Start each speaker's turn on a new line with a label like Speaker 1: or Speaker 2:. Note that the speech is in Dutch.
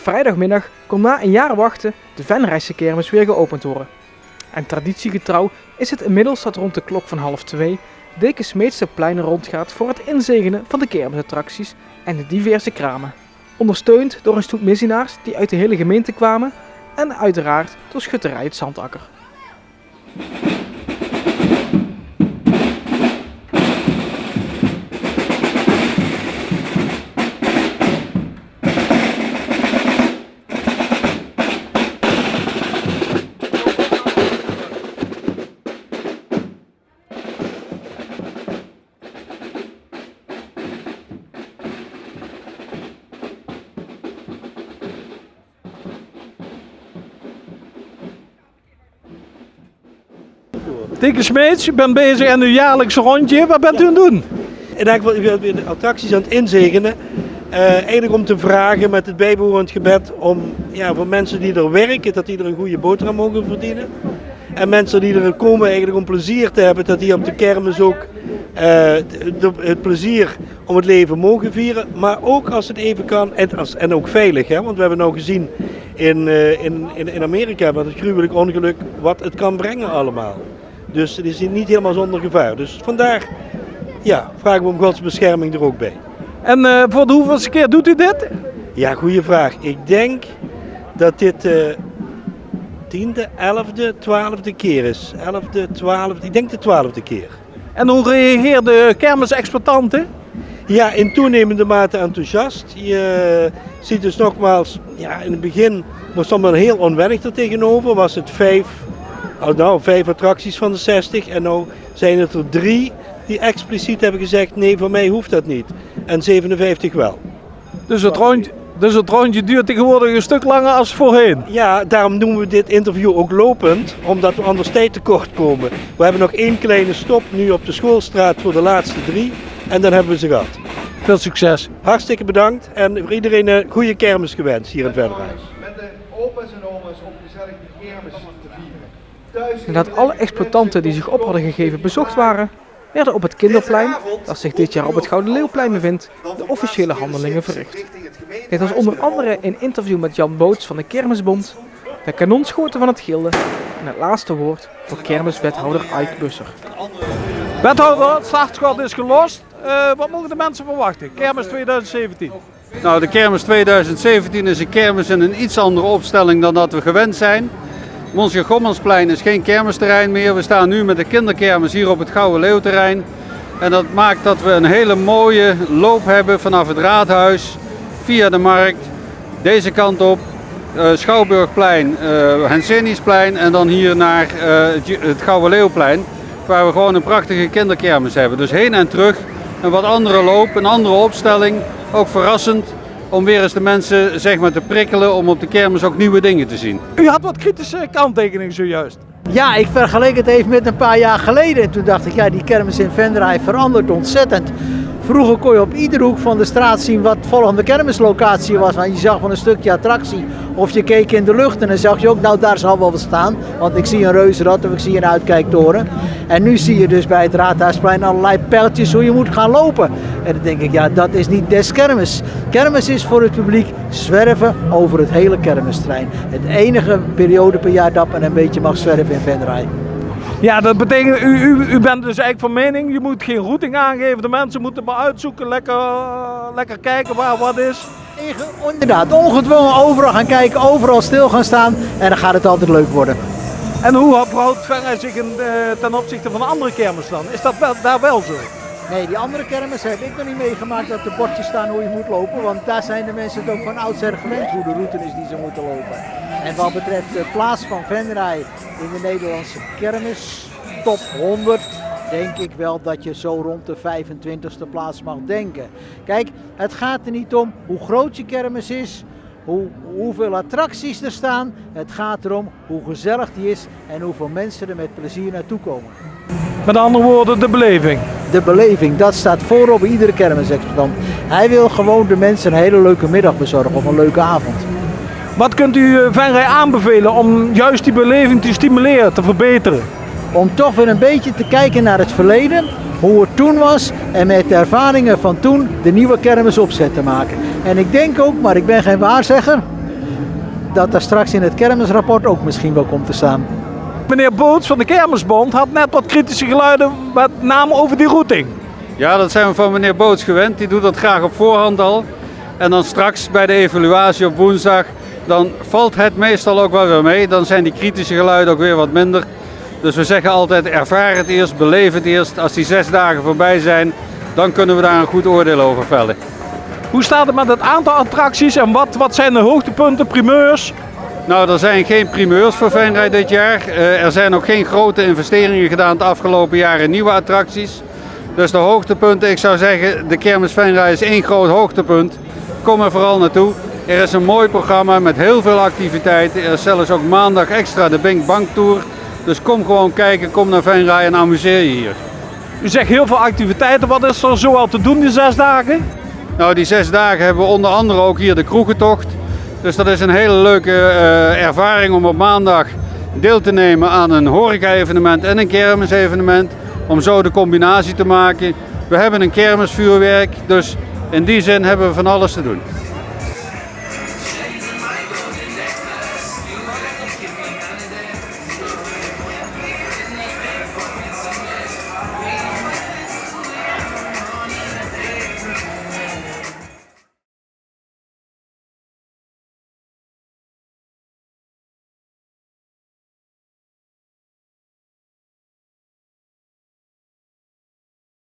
Speaker 1: vrijdagmiddag kon na een jaar wachten de Venrayse kermis weer geopend worden. En traditiegetrouw is het inmiddels dat rond de klok van 1:30 Deke Smeets de pleinen rondgaat voor het inzegenen van de kermisattracties en de diverse kramen. Ondersteund door een stoet missenaars die uit de hele gemeente kwamen en uiteraard door schutterij het Zandakker.
Speaker 2: Deke Smeets, je bent bezig aan uw jaarlijkse rondje. Wat bent u aan het doen?
Speaker 3: En eigenlijk wil ik de attracties aan het inzegenen. Eigenlijk om te vragen met het bijbehorend gebed om voor mensen die er werken, dat die er een goede boterham mogen verdienen. En mensen die er komen eigenlijk om plezier te hebben, dat die op de kermis ook het plezier om het leven mogen vieren. Maar ook als het even kan en ook veilig. Hè? Want we hebben nou gezien in Amerika met het gruwelijk ongeluk wat het kan brengen allemaal. Dus het is niet helemaal zonder gevaar. Dus vandaar vragen we om Gods bescherming er ook bij.
Speaker 2: En voor de hoeveelste keer doet u dit?
Speaker 3: Ja, goede vraag. Ik denk dat dit 10e, 11e, 12e keer is. 11e, 12e, ik denk de 12e keer.
Speaker 2: En hoe reageert de kermisexploitanten?
Speaker 3: Ja, in toenemende mate enthousiast. Je ziet dus nogmaals, in het begin was het allemaal heel onwennig er tegenover. Was het 5 attracties van de 60 en nu zijn het er 3 die expliciet hebben gezegd, nee, voor mij hoeft dat niet. En 57 wel.
Speaker 2: Dus het rondje duurt tegenwoordig een stuk langer als voorheen?
Speaker 3: Ja, daarom noemen we dit interview ook lopend, omdat we anders tijd tekort komen. We hebben nog 1 kleine stop nu op de Schoolstraat voor de laatste 3 en dan hebben we ze gehad.
Speaker 2: Veel succes.
Speaker 3: Hartstikke bedankt en voor iedereen een goede kermis gewenst hier in Venray.
Speaker 4: Met de opa's en oma's om gezellig de kermis te vieren.
Speaker 1: Nadat alle exploitanten die zich op hadden gegeven bezocht waren, werden op het kinderplein, dat zich dit jaar op het Gouden Leeuwplein bevindt, de officiële handelingen verricht. Dit was onder andere een interview met Jan Boots van de Kermisbond, de kanonschoten van het Gilde en het laatste woord voor kermiswethouder Ike Busser.
Speaker 2: Wethouder, het startschot is gelost. Wat mogen de mensen verwachten? Kermis 2017.
Speaker 5: Nou, de kermis 2017 is een kermis in een iets andere opstelling dan dat we gewend zijn. Monsieur Gommelsplein is geen kermisterrein meer. We staan nu met de kinderkermis hier op het Gouden Leeuwterrein. En dat maakt dat we een hele mooie loop hebben vanaf het raadhuis, via de markt, deze kant op, Schouwburgplein, Henseniusplein en dan hier naar het Gouden Leeuwplein, waar we gewoon een prachtige kinderkermis hebben. Dus heen en terug, een wat andere loop, een andere opstelling, ook verrassend. Om weer eens de mensen te prikkelen om op de kermis ook nieuwe dingen te zien.
Speaker 2: U had wat kritische kanttekeningen zojuist.
Speaker 6: Ja, ik vergeleek het even met een paar jaar geleden. En toen dacht ik, die kermis in Venray verandert ontzettend. Vroeger kon je op iedere hoek van de straat zien wat volgende kermislocatie was. Want je zag van een stukje attractie of je keek in de lucht en dan zag je ook, daar zal wel wat staan. Want ik zie een reuzenrad of ik zie een uitkijktoren. En nu zie je dus bij het Raadhuisplein allerlei pijltjes hoe je moet gaan lopen. En dan denk ik, dat is niet des kermis. Kermis is voor het publiek zwerven over het hele kermisterrein. Het enige periode per jaar dat men een beetje mag zwerven in Venray.
Speaker 2: Ja, dat betekent, u bent dus eigenlijk van mening, je moet geen routing aangeven. De mensen moeten maar uitzoeken, lekker kijken waar wat is.
Speaker 6: Inderdaad, ongedwongen overal gaan kijken, overal stil gaan staan en dan gaat het altijd leuk worden.
Speaker 2: En hoe verhoudt Venray zich ten opzichte van andere kermis dan? Is dat daar wel zo?
Speaker 6: Nee, die andere kermis heb ik nog niet meegemaakt dat er bordjes staan hoe je moet lopen. Want daar zijn de mensen het ook van oudsher gewend hoe de route is die ze moeten lopen. En wat betreft de plaats van Venray in de Nederlandse kermis, top 100, denk ik wel dat je zo rond de 25e plaats mag denken. Kijk, het gaat er niet om hoe groot je kermis is, hoeveel attracties er staan. Het gaat erom hoe gezellig die is en hoeveel mensen er met plezier naartoe komen.
Speaker 2: Met andere woorden, de beleving.
Speaker 6: De beleving, dat staat voorop bij iedere kermisexploitant. Hij wil gewoon de mensen een hele leuke middag bezorgen of een leuke avond.
Speaker 2: Wat kunt u Venray aanbevelen om juist die beleving te stimuleren, te verbeteren?
Speaker 6: Om toch weer een beetje te kijken naar het verleden, hoe het toen was en met de ervaringen van toen de nieuwe kermis opzet te maken. En ik denk ook, maar ik ben geen waarzegger, dat daar straks in het kermisrapport ook misschien wel komt te staan.
Speaker 2: Meneer Boots van de Kermisbond had net wat kritische geluiden met name over die routing.
Speaker 5: Ja, dat zijn we van meneer Boots gewend. Die doet dat graag op voorhand al. En dan straks bij de evaluatie op woensdag, dan valt het meestal ook wel weer mee. Dan zijn die kritische geluiden ook weer wat minder. Dus we zeggen altijd, ervaar het eerst, beleef het eerst. Als die 6 dagen voorbij zijn, dan kunnen we daar een goed oordeel over vellen.
Speaker 2: Hoe staat het met het aantal attracties en wat zijn de hoogtepunten, primeurs?
Speaker 5: Nou, er zijn geen primeurs voor Venray dit jaar. Er zijn ook geen grote investeringen gedaan het afgelopen jaar in nieuwe attracties. Dus de hoogtepunten, ik zou zeggen, de Kermis Venray is 1 groot hoogtepunt. Kom er vooral naartoe. Er is een mooi programma met heel veel activiteiten. Er is zelfs ook maandag extra de Bing Bang Tour. Dus kom gewoon kijken, kom naar Venray en amuseer je hier.
Speaker 2: U zegt heel veel activiteiten, wat is er zoal te doen die 6 dagen?
Speaker 5: Nou, die 6 dagen hebben we onder andere ook hier de kroegentocht. Dus dat is een hele leuke ervaring om op maandag deel te nemen aan een horeca-evenement en een kermisevenement. Om zo de combinatie te maken. We hebben een kermisvuurwerk, dus in die zin hebben we van alles te doen.